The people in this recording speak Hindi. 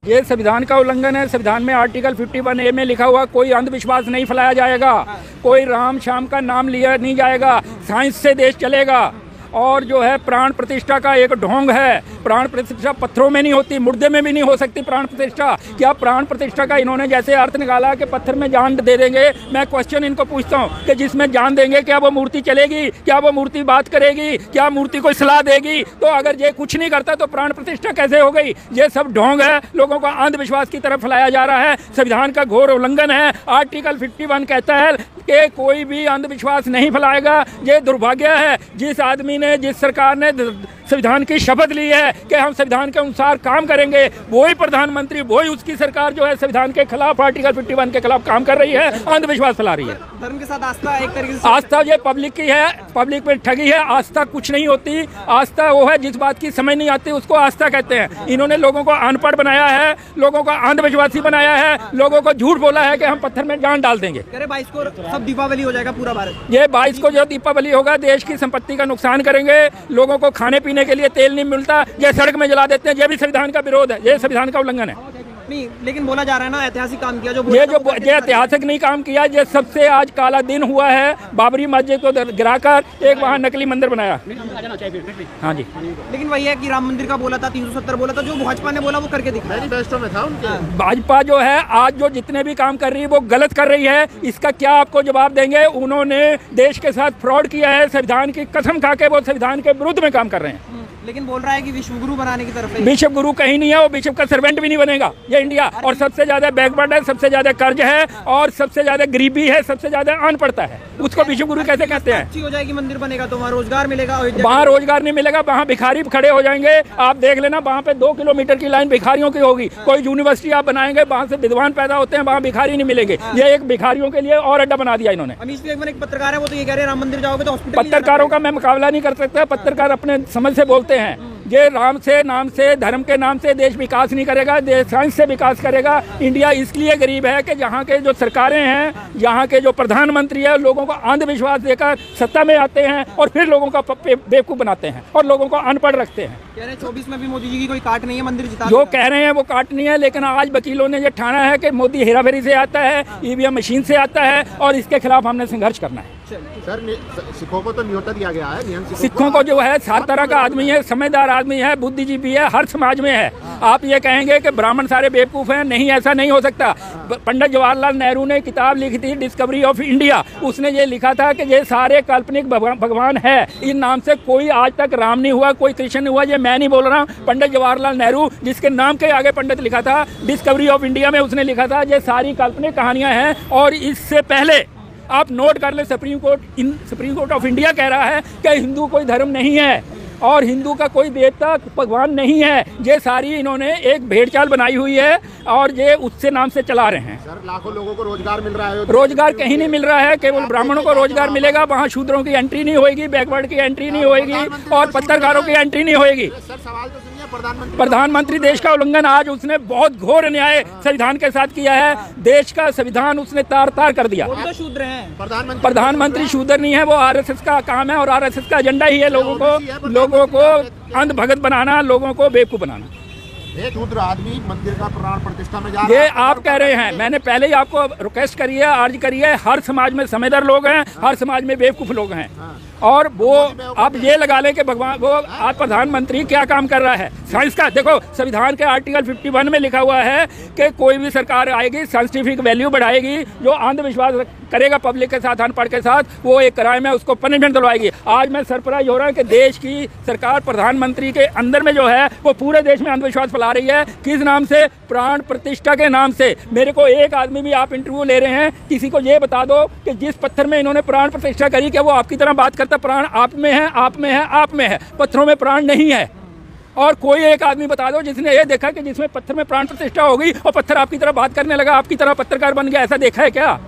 ये संविधान का उल्लंघन है। संविधान में आर्टिकल 51A में लिखा हुआ कोई अंधविश्वास नहीं फैलाया जाएगा, कोई राम श्याम का नाम लिया नहीं जाएगा, साइंस से देश चलेगा। और जो है प्राण प्रतिष्ठा का एक ढोंग है। प्राण प्रतिष्ठा पत्थरों में नहीं होती, मुर्दे में भी नहीं हो सकती प्राण प्रतिष्ठा। क्या प्राण प्रतिष्ठा का इन्होंने जैसे अर्थ निकाला कि पत्थर में जान दे देंगे। मैं क्वेश्चन इनको पूछता हूँ कि जिसमें जान देंगे क्या वो मूर्ति चलेगी? क्या वो मूर्ति बात करेगी? क्या मूर्ति कोई सलाह देगी? तो अगर ये कुछ नहीं करता तो प्राण प्रतिष्ठा कैसे हो गई? ये सब ढोंग है, लोगों को अंधविश्वास की तरफ फैलाया जा रहा है। संविधान का घोर उल्लंघन है। आर्टिकल 51 कहता है कि कोई भी अंधविश्वास नहीं फैलाएगा। ये दुर्भाग्य है जिस आदमी ने, जिस सरकार ने संविधान की शपथ ली है कि हम संविधान के अनुसार काम करेंगे, वही प्रधानमंत्री, वही उसकी सरकार जो है संविधान के खिलाफ, आर्टिकल 51 के खिलाफ काम कर रही है, अंधविश्वास फैला रही है। धर्म के साथ आस्था एक तरीके से, आस्था ये पब्लिक की है, पब्लिक में ठगी है। आस्था कुछ नहीं होती। आस्था वो है जिस बात की समझ नहीं आती उसको आस्था कहते हैं। इन्होंने लोगों को अनपढ़ बनाया है, लोगों को अंधविश्वासी बनाया है, लोगों को झूठ बोला है कि हम पत्थर में जान डाल देंगे। 22 को सब दीपावली हो जाएगा पूरा भारत। ये 22 को जो दीपावली होगा देश की संपत्ति का नुकसान करेंगे। लोगों को खाने पीने के लिए तेल नहीं मिलता, ये सड़क में जला देते हैं। ये भी संविधान का विरोध है, ये संविधान का उल्लंघन है। नहीं, लेकिन बोला जा रहा है ना ऐतिहासिक काम किया ये ऐतिहासिक नहीं काम किया। ये सबसे आज काला दिन हुआ है। बाबरी मस्जिद को गिराकर एक वहाँ नकली मंदिर बनाया। हाँ जी, लेकिन वही है कि राम मंदिर का बोला था, 370 बोला था, जो भाजपा ने बोला वो करके दिखाया। मैनिफेस्टो में था उनके। भाजपा जो है आज जो जितने भी काम कर रही है वो गलत कर रही है। इसका क्या आपको जवाब देंगे? उन्होंने देश के साथ फ्रॉड किया है। संविधान की कसम खा के वो संविधान के विरुद्ध में काम कर रहे हैं। लेकिन बोल रहा है कि विश्व गुरु बनाने की तरफ। विश्व गुरु कहीं नहीं है, वो विश्व का सर्वेंट भी नहीं बनेगा ये इंडिया। और सबसे ज्यादा बैकवर्ड है, सबसे ज्यादा कर्ज है, और सबसे ज्यादा गरीबी है, सबसे ज्यादा अनपढ़ता है। उसको विश्व गुरु कैसे कहते हैं? अच्छी हो जाएगी, मंदिर बनेगा तो वहाँ रोजगार मिलेगा। वहाँ रोजगार नहीं मिलेगा, वहाँ भिखारी खड़े हो जाएंगे। आप देख लेना, वहाँ पे 2 किलोमीटर की लाइन भिखारियों की होगी। कोई यूनिवर्सिटी आप बनाएंगे, वहाँ से विद्वान पैदा होते हैं, वहाँ भिखारी नहीं मिलेंगे। ये एक भिखारियों के लिए और अड्डा बना दिया इन्होंने। अमीश बेगम एक पत्रकार है, वो तो ये कह रहे हैं राम मंदिर जाओगे तो हॉस्पिटल। पत्रकारों का मैं मुकाबला नहीं कर सकता। पत्रकार अपने समझ से बोलते हैं। ये राम से, नाम से, धर्म के नाम से देश विकास नहीं करेगा, देश साइंस से विकास करेगा। इंडिया इसलिए गरीब है कि यहाँ के जो सरकारें हैं, यहाँ के जो प्रधानमंत्री है, लोगों को अंधविश्वास देकर सत्ता में आते हैं और फिर लोगों का बेवकूफ़ बनाते हैं और लोगों को अनपढ़ रखते हैं। कह रहे हैं 24 में भी मोदी जी की कोई काट नहीं है, मंदिर जिता। जो कह रहे हैं वो काट नहीं है, लेकिन आज वकीलों ने ये ठाना है कि मोदी हेराफेरी से आता है, ईवीएम मशीन से आता है, और इसके खिलाफ हमने संघर्ष करना है। सर, सिखों को तो न्योता दिया गया है। सिखों को जो है हर तरह का आदमी है, समझदार आदमी है, बुद्धिजीवी है, हर समाज में है। आप ये कहेंगे कि ब्राह्मण सारे बेवकूफ़ हैं, नहीं, ऐसा नहीं हो सकता। पंडित जवाहरलाल नेहरू ने किताब लिखी थी डिस्कवरी ऑफ इंडिया। उसने ये लिखा था कि ये सारे काल्पनिक भगवान है। इन नाम से कोई आज तक राम नहीं हुआ, कोई कृष्ण नहीं हुआ। ये मैं नहीं बोल रहा हूँ, पंडित जवाहरलाल नेहरू, जिसके नाम के आगे पंडित लिखा था, डिस्कवरी ऑफ इंडिया में उसने लिखा था ये सारी काल्पनिक कहानियाँ हैं। और इससे पहले आप नोट कर ले, सुप्रीम कोर्ट ऑफ इंडिया कह रहा है कि हिंदू कोई धर्म नहीं है और हिंदू का कोई देवता भगवान नहीं है। ये सारी इन्होंने एक भेड़चाल बनाई हुई है और ये उससे नाम से चला रहे हैं। सर, लाखों लोगों को रोजगार मिल रहा है। रोजगार कहीं नहीं मिल रहा है, केवल ब्राह्मणों को रोजगार मिलेगा। वहाँ शूद्रों की एंट्री नहीं होगी, बैकवर्ड की एंट्री नहीं होगी और पत्रकारों की एंट्री नहीं होगी। सर, सवाल तो सुनिए, प्रधानमंत्री देश का उल्लंघन आज उसने बहुत घोर अन्याय संविधान के साथ किया है। देश का संविधान उसने तार तार कर दिया। वो तो शूद्र हैं। प्रधानमंत्री शूद्र नहीं है, वो आरएसएस का काम है और आरएसएस का एजेंडा ही है लोगों को अंध भगत बनाना, लोगों को बेवकूफ बनाना। एक शूद्र आदमी मंदिर का प्राण प्रतिष्ठा में जा रहा ये आप कह रहे हैं। मैंने पहले ही आपको रिक्वेस्ट करी है, अर्ज करी है, हर समाज में समझदार लोग हैं, हर समाज में बेवकूफ लोग हैं। और वो आप ये लगा लें कि भगवान, वो आप प्रधानमंत्री क्या काम कर रहा है साइंस का। देखो, संविधान के आर्टिकल 51 में लिखा हुआ है कि कोई भी सरकार आएगी, साइंटिफिक वैल्यू बढ़ाएगी, जो अंधविश्वास करेगा पब्लिक के साथ, अनपढ़ के साथ, वो एक क्राइम है, उसको पनिशमेंट दिलवाएगी। आज मैं सरप्राइज हो रहा हूँ कि देश की सरकार प्रधानमंत्री के अंदर में जो है वो पूरे देश में अंधविश्वास फैला रही है। किस नाम से? प्राण प्रतिष्ठा के नाम से। मेरे को एक आदमी भी, आप इंटरव्यू ले रहे हैं, किसी को ये बता दो कि जिस पत्थर में इन्होंने प्राण प्रतिष्ठा करी कि वो आपकी तरह बात करता, प्राण आप में है, आप में है, आप में है, पत्थरों में प्राण नहीं है। और कोई एक आदमी बता दो जिसने ये देखा कि जिसमें पत्थर में प्राण प्रतिष्ठा होगी और पत्थर आपकी तरह बात करने लगा, आपकी तरह पत्रकार बन गया, ऐसा देखा है क्या?